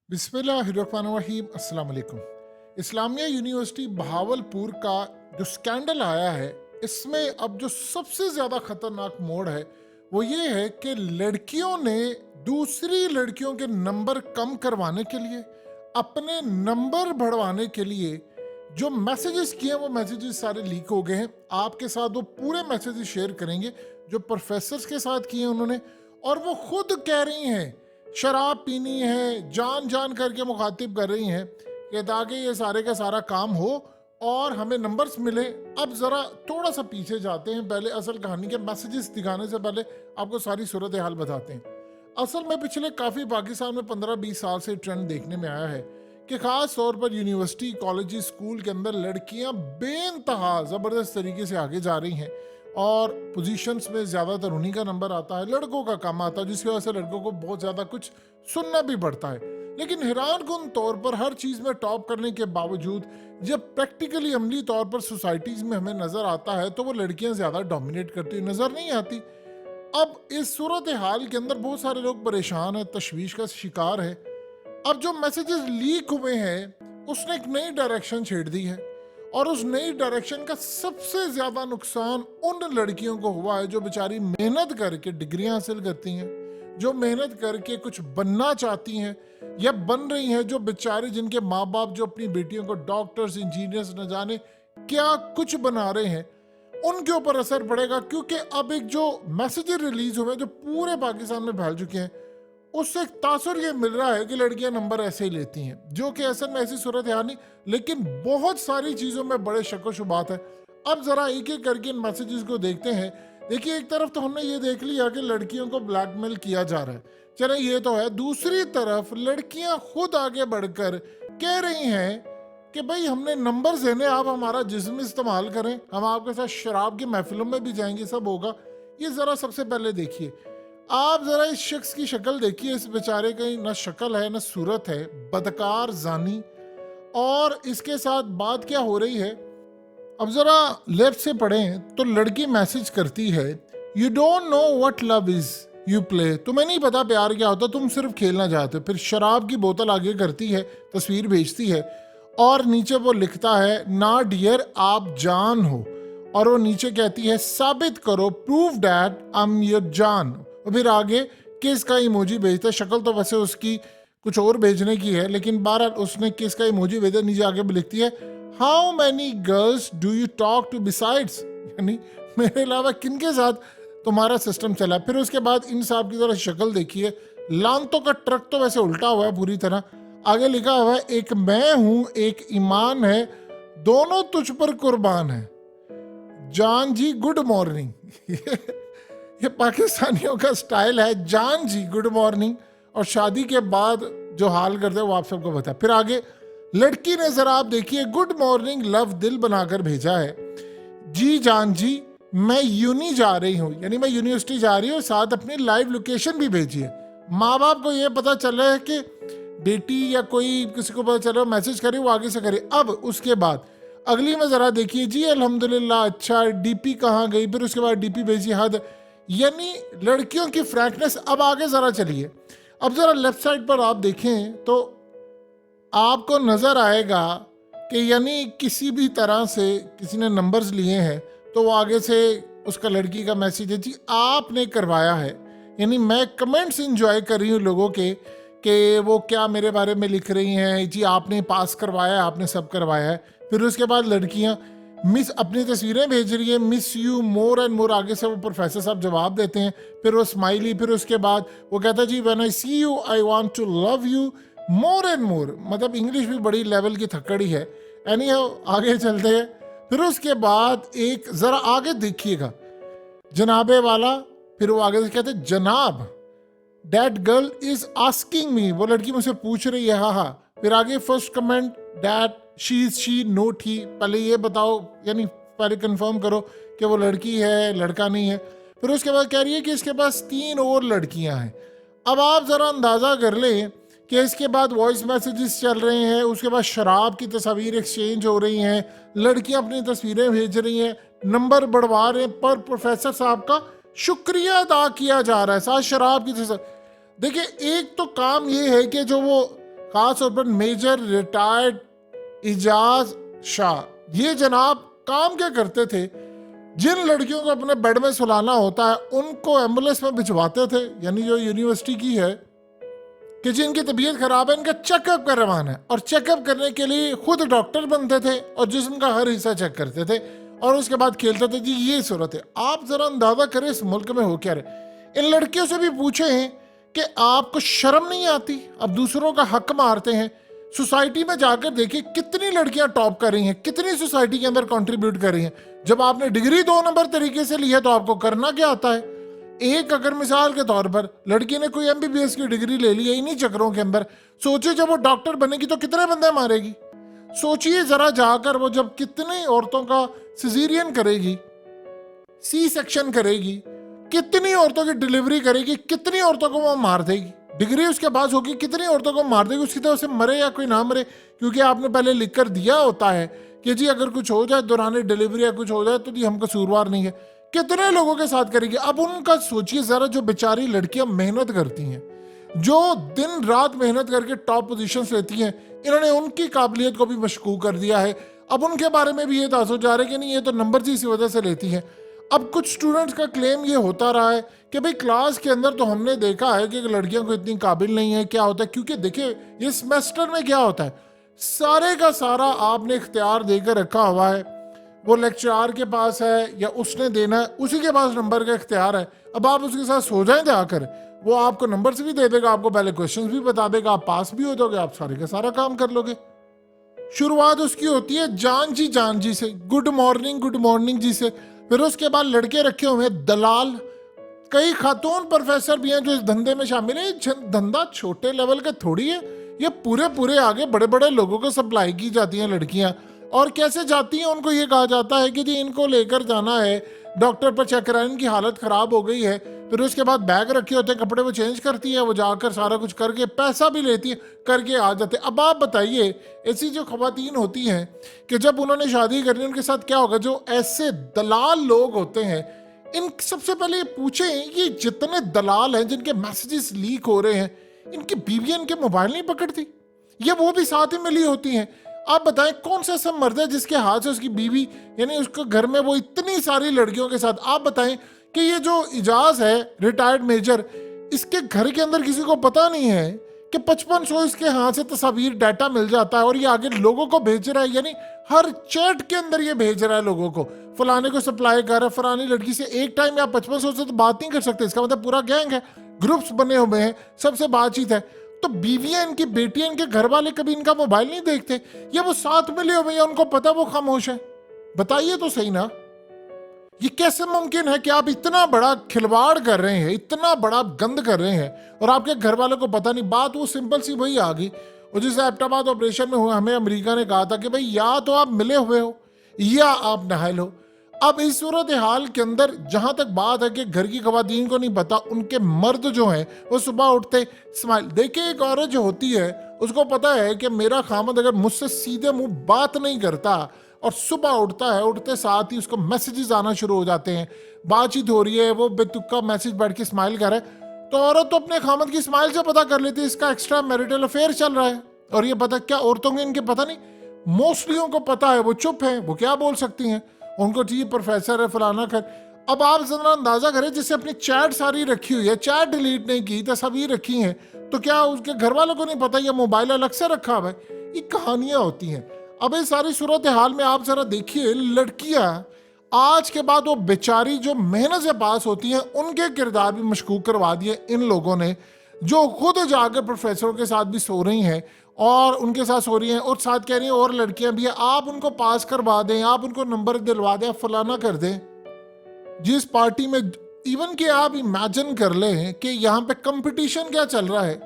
बिस्मिल्लाहिर्रहमानिर्रहीम अस्सलाम वालेकुम। इस्लामिया यूनिवर्सिटी बहावलपुर का जो स्कैंडल आया है, इसमें अब जो सबसे ज़्यादा ख़तरनाक मोड़ है वो ये है कि लड़कियों ने दूसरी लड़कियों के नंबर कम करवाने के लिए, अपने नंबर बढ़वाने के लिए जो मैसेजेस किए हैं वो मैसेजेस सारे लीक हो गए हैं। आपके साथ वो पूरे मैसेजेस शेयर करेंगे जो प्रोफेसर्स के साथ किए हैं उन्होंने, और वो खुद कह रही हैं शराब पीनी है, जान जान करके मुखातिब कर रही हैं कि ताकि ये सारे का सारा काम हो और हमें नंबर्स मिले। अब ज़रा थोड़ा सा पीछे जाते हैं, पहले असल कहानी के मैसेजेस दिखाने से पहले आपको सारी सूरत हाल बताते हैं। असल में पिछले काफ़ी पाकिस्तान में 15-20 साल से ट्रेंड देखने में आया है कि ख़ास तौर पर यूनिवर्सिटी, कॉलेज, स्कूल के अंदर लड़कियां बेइंतहा ज़बरदस्त तरीके से आगे जा रही हैं और पोजीशंस में ज़्यादातर उन्हीं का नंबर आता है, लड़कों का कम आता है, जिसकी वजह से लड़कों को बहुत ज़्यादा कुछ सुनना भी पड़ता है। लेकिन हैरानकुन तौर पर हर चीज़ में टॉप करने के बावजूद जब प्रैक्टिकली अमली तौर पर सोसाइटीज़ में हमें नज़र आता है तो वो लड़कियां ज़्यादा डोमिनेट करती नज़र नहीं आती। अब इस सूरत हाल के अंदर बहुत सारे लोग परेशान हैं, तशवीश का शिकार है। अब जो मैसेजेस लीक हुए हैं उसने एक नई डायरेक्शन छेड़ दी है, और उस नई डायरेक्शन का सबसे ज्यादा नुकसान उन लड़कियों को हुआ है जो बेचारी मेहनत करके डिग्रियां हासिल करती हैं, जो मेहनत करके कुछ बनना चाहती हैं या बन रही हैं, जो बेचारे जिनके माँ बाप जो अपनी बेटियों को डॉक्टर्स, इंजीनियर्स न जाने क्या कुछ बना रहे हैं, उनके ऊपर असर पड़ेगा। क्योंकि अब एक जो मैसेजेस रिलीज हुए जो पूरे पाकिस्तान में फैल चुके हैं, उससे एक तासुर ये मिल रहा है कि लड़कियां नंबर ऐसे ही लेती हैं, जो कि असल में ऐसी सूरत है नहीं, लेकिन बहुत सारी चीज़ों में बड़े शक शुबात है। अब ज़रा एक एक करके इन मैसेजेस को देखते हैं। देखिए, एक तरफ तो हमने ये देख लिया कि लड़कियों को ब्लैकमेल किया जा रहा है, चले ये तो है। दूसरी तरफ लड़कियां खुद आगे बढ़कर कह रही हैं कि भाई हमने नंबर देने, आप हमारा जिस्म इस्तेमाल करें, हम आपके साथ शराब की महफिलों में भी जाएंगे, सब होगा। ये ज़रा सबसे पहले देखिए, आप जरा इस शख्स की शक्ल देखिए। इस बेचारे की ना शक्ल है ना सूरत है, बदकार, जानी। और इसके साथ बात क्या हो रही है, अब जरा लेफ्ट से पढ़ें तो लड़की मैसेज करती है, you don't know what love is, you play, तुम्हें नहीं पता प्यार क्या होता, तुम सिर्फ खेलना चाहते हो। फिर शराब की बोतल आगे करती है, तस्वीर भेजती है, और नीचे वो लिखता है, ना डियर आप जान हो। और वो नीचे कहती है, साबित करो, prove that I am your जान। और फिर आगे किस का इमोजी भेजता है। शक्ल तो वैसे उसकी कुछ और भेजने की है, लेकिन बारह उसने किस का इमोजी भेजा। नीचे आगे भी लिखती है, how many girls do you talk to besides, यानी मेरे अलावा किनके साथ तुम्हारा सिस्टम चला। फिर उसके बाद इन साहब की तरह शक्ल देखिए, लानतों का ट्रक तो वैसे उल्टा हुआ है पूरी तरह। आगे लिखा हुआ है, एक मैं हूं एक ईमान है, दोनों तुझ पर कुर्बान है, जान जी गुड मॉर्निंग। ये पाकिस्तानियों का स्टाइल है, जान जी गुड मॉर्निंग। और शादी के बाद जो हाल करते हैं वो आप सबको पता है। फिर आगे लड़की ने जरा आप देखिए, गुड मॉर्निंग लव दिल बनाकर भेजा है, जी जान जी मैं यूनी जा रही हूँ, यानी मैं यूनिवर्सिटी जा रही हूँ, साथ अपनी लाइव लोकेशन भी भेजी है। माँ बाप को ये पता चल रहा है कि बेटी या कोई किसी को पता चल रहा है, मैसेज करे, वो आगे से करे। अब उसके बाद अगली में जरा देखिए, जी अल्हम्दुलिल्लाह अच्छा, डीपी कहाँ गई। फिर उसके बाद डीपी भेजी, हद, यानी लड़कियों की फ्रैंकनेस। अब आगे जरा चलिए, अब जरा लेफ्ट साइड पर आप देखें तो आपको नजर आएगा कि यानी किसी भी तरह से किसी ने नंबर्स लिए हैं तो वो आगे से उसका लड़की का मैसेज है, जी आपने करवाया है। यानी मैं कमेंट्स इंजॉय कर रही हूँ लोगों के कि वो क्या मेरे बारे में लिख रही हैं, जी आपने पास करवाया है, आपने सब करवाया है। फिर उसके बाद लड़कियां मिस अपनी तस्वीरें भेज रही है, मिस यू मोर एंड मोर। आगे से वो प्रोफेसर साहब जवाब देते हैं, फिर वो स्माइली। फिर उसके बाद वो कहता है, जी when I see you I want to love you more and more. मतलब इंग्लिश भी बड़ी लेवल की थक्कड़ी है। एनी आगे चलते हैं। फिर उसके बाद एक जरा आगे देखिएगा, जनाबे वाला। फिर वो आगे से कहते हैं, जनाब that girl is asking me, वो लड़की मुझसे पूछ रही है, हाँ हाँ। फिर आगे first comment, that she is she not he, पहले ये बताओ, यानी पहले कंफर्म करो कि वो लड़की है लड़का नहीं है। फिर उसके बाद कह रही है कि इसके पास 3 और लड़कियां हैं। अब आप जरा अंदाजा कर लें कि इसके बाद वॉइस मैसेजेस चल रहे हैं, उसके बाद शराब की तस्वीर एक्सचेंज हो रही हैं, लड़कियां अपनी तस्वीरें भेज रही हैं, नंबर बढ़वा रहे हैं, पर प्रोफेसर साहब का शुक्रिया अदा किया जा रहा है, साथ शराब की तस्वीर। देखिए, एक तो काम ये है कि जो वो खास तौर पर मेजर रिटायर्ड इजाज शाह, ये जनाब काम क्या करते थे, जिन लड़कियों को अपने बेड में सुलाना होता है उनको एम्बुलेंस में भिजवाते थे, यानी जो यूनिवर्सिटी की है कि जिनकी तबीयत खराब है इनका चेकअप करवाना है, और चेकअप करने के लिए खुद डॉक्टर बनते थे और जिस्म का हर हिस्सा चेक करते थे और उसके बाद खेलते थे। जी ये सूरत है। आप जरा अंदाजा करें इस मुल्क में हो क्या रहे। इन लड़कियों से भी पूछें कि आपको शर्म नहीं आती, आप दूसरों का हक मारते हैं। सोसाइटी में जाकर देखिए कितनी लड़कियां टॉप कर रही हैं, कितनी सोसाइटी के अंदर कंट्रीब्यूट कर रही हैं। जब आपने डिग्री 2 नंबर तरीके से ली है तो आपको करना क्या आता है। एक अगर मिसाल के तौर पर लड़की ने कोई एमबीबीएस की डिग्री ले ली है इन्हीं चक्करों के अंदर, सोचिए जब वो डॉक्टर बनेगी तो कितने बंदे मारेगी। सोचिए जरा जाकर वो जब कितनी औरतों का सिजेरियन करेगी, सी सेक्शन करेगी, कितनी औरतों की डिलीवरी करेगी, कितनी औरतों को वो मार देगी। डिग्री उसके पास होगी, कितनी औरतों को मार देगी। उसकी तरह से मरे या कोई ना मरे, क्योंकि आपने पहले लिख कर दिया होता है कि जी अगर कुछ हो जाए दौरान डिलीवरी या कुछ हो जाए तो जी हम कसूरवार नहीं है। कितने लोगों के साथ करेगी। अब उनका सोचिए जरा, जो बेचारी लड़कियां मेहनत करती हैं, जो दिन रात मेहनत करके टॉप पोजीशंस लेती हैं, इन्होंने उनकी काबिलियत को भी मशकूक कर दिया है। अब उनके बारे में भी ये तासुर जा रहा है कि नहीं ये तो नंबर जी इसी वजह से लेती हैं। अब कुछ स्टूडेंट्स का क्लेम ये होता रहा है कि भाई क्लास के अंदर तो हमने देखा है कि लड़कियों को इतनी काबिल नहीं है। क्या होता है, क्योंकि देखिए ये सेमेस्टर में क्या होता है, सारे का सारा आपने इख्तियार देकर रखा हुआ है। वो लेक्चरार के पास है या उसने देना है, उसी के पास नंबर का इख्तियार है। अब आप उसके साथ सो जाएं जाकर, वो आपको नंबर्स भी दे देगा, आपको पहले क्वेश्चंस भी बता देगा, आप पास भी हो जाओगे, आप सारे का सारा काम कर लोगे। शुरुआत उसकी होती है जान जी से, गुड मॉर्निंग जी से। फिर उसके बाद लड़के रखे हुए हैं दलाल। कई खातून प्रोफेसर भी हैं जो इस धंधे में शामिल है। धंधा छोटे लेवल का थोड़ी है, ये पूरे आगे बड़े बड़े लोगों को सप्लाई की जाती हैं लड़कियां। और कैसे जाती हैं, उनको ये कहा जाता है कि जी इनको लेकर जाना है डॉक्टर पर चेक कराएं, इनकी हालत खराब हो गई है। फिर उसके बाद बैग रखे होते हैं, कपड़े वो चेंज करती है, वो जाकर सारा कुछ करके पैसा भी लेती है, करके आ जाते हैं। अब आप बताइए ऐसी जो खवातीन होती हैं कि जब उन्होंने शादी करनी, उनके साथ क्या होगा। जो ऐसे दलाल लोग होते हैं, इन सबसे पहले ये पूछें, ये जितने दलाल हैं जिनके मैसेजेस लीक हो रहे हैं, इनकी बीवियां इनके मोबाइल नहीं पकड़ती, ये वो भी साथ ही मिली होती हैं। आप बताएं कौन सा ऐसा मर्द है जिसके हाथ से उसकी बीवी, यानी उसके घर में वो इतनी सारी लड़कियों के साथ। आप बताएं कि ये जो इजाज है रिटायर्ड मेजर, इसके घर के अंदर किसी को पता नहीं है कि 5500 इसके हाथ से तस्वीर डाटा मिल जाता है और ये आगे लोगों को भेज रहा है। यानी हर चैट के अंदर ये भेज रहा है लोगों को, फलाने को सप्लाई कर रहा है, फलानी लड़की से एक टाइम आप 5500 से तो बात नहीं कर सकते। इसका मतलब पूरा गैंग है, ग्रुप्स बने हुए हैं, सबसे बातचीत है। तो बीवियां इनकी, बेटियां इनके, घर वाले कभी इनका मोबाइल नहीं देखते, ये वो साथ मिले हुए हैं, उनको पता वो खामोश है। बताइए तो सही ना, ये कैसे मुमकिन है कि आप इतना बड़ा खिलवाड़ कर रहे हैं, इतना बड़ा गंद कर रहे हैं और आपके घर वालों को पता नहीं। बात वो सिंपल सी वही आ गई, और जिस एबटाबाद ऑपरेशन में हुआ, हमें अमेरिका ने कहा था कि भाई या तो आप मिले हुए हो या आप नहायल हो। अब इस सूरत हाल के अंदर जहां तक बात है कि घर की खवातीन को नहीं पता, उनके मर्द जो हैं वो सुबह उठते स्माइल। देखिए एक औरत जो होती है उसको पता है कि मेरा खामद अगर मुझसे सीधे मुंह बात नहीं करता और सुबह उठता है, उठते साथ ही उसको मैसेजेस आना शुरू हो जाते हैं, बातचीत हो रही है, वो बेतुका मैसेज बैठ के स्माइल कर रहा है, तो औरत तो अपने खामद की स्माइल से पता कर लेती है इसका एक्स्ट्रा मैरिटल अफेयर चल रहा है। और ये पता क्या औरतों को इनके पता नहीं, मोस्टलियों को पता है, वो चुप है, वो क्या बोल सकती हैं, उनको चाहिए प्रोफेसर है फलाना कर। अब आप जरा अंदाजा करें, जिससे अपनी चैट सारी रखी हुई है, चैट डिलीट नहीं की, तस्वीर रखी हैं, तो क्या उसके घर वालों को नहीं पता ये मोबाइल अलग से रखा हुआ है। ये कहानियां होती हैं। अब इस सारी सूरत हाल में आप जरा देखिए, लड़कियां आज के बाद वो बेचारी जो मेहनत से पास होती हैं, उनके किरदार भी मशकूक करवा दिए इन लोगों ने, जो खुद जाकर प्रोफेसरों के साथ भी सो रही हैं और उनके साथ सो रही हैं और साथ कह रही हैं और लड़कियां भी हैं, आप उनको पास करवा दें, आप उनको नंबर दिलवा दें, फलाना कर दें। जिस पार्टी में इवन कि आप इमेजिन कर लें कि यहाँ पे कंपटीशन क्या चल रहा है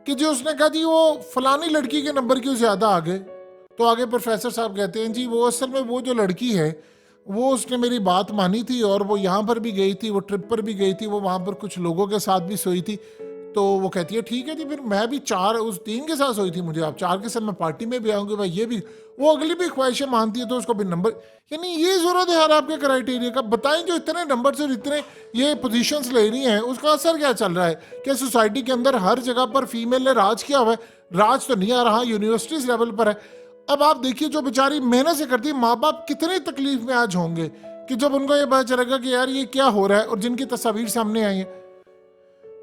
कि जो उसने कहा जी वो फलानी लड़की के नंबर क्यों ज़्यादा आ गए, तो आगे प्रोफेसर साहब कहते हैं जी वो असल में वो जो लड़की है वो उसने मेरी बात मानी थी और वो यहाँ पर भी गई थी, वो ट्रिप पर भी गई थी, वो वहाँ पर कुछ लोगों के साथ भी सोई थी, तो वो कहती है ठीक है जी, फिर मैं भी 4 उस 3 के साथ सोई थी, मुझे आप 4 के साथ मैं पार्टी में भी आऊँगी भाई, ये भी वो अगली भी ख्वाहिशें मानती है तो उसको भी नंबर, यानी ये ज़रूरत है यार आपके क्राइटेरिया का। बताएं जो इतने नंबर और इतने ये पोजीशंस ले रही हैं उसका असर क्या चल रहा है? क्या सोसाइटी के अंदर हर जगह पर फीमेल ने राज किया हुआ है? राज तो नहीं आ रहा, यूनिवर्सिटीज़ लेवल पर है। अब आप देखिए जो बेचारी मेहनत से करती है, माँ बाप कितने तकलीफ में आज होंगे कि जब उनको ये पता चलेगा कि यार ये क्या हो रहा है, और जिनकी तस्वीर सामने आई है।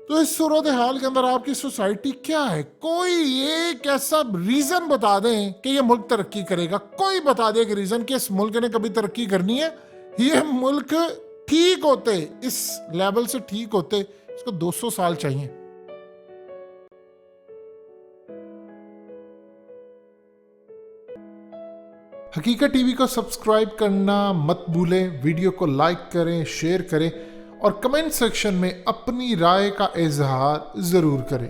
तो इस सूरत हाल के अंदर आपकी सोसाइटी क्या है? कोई एक ऐसा रीजन बता दें कि ये मुल्क तरक्की करेगा, कोई बता दे कि रीजन कि इस मुल्क ने कभी तरक्की करनी है। ये मुल्क ठीक होते, इस लेवल से ठीक होते इसको 200 साल चाहिए। हकीकत टीवी को सब्सक्राइब करना मत भूलें, वीडियो को लाइक करें, शेयर करें और कमेंट सेक्शन में अपनी राय का इजहार जरूर करें।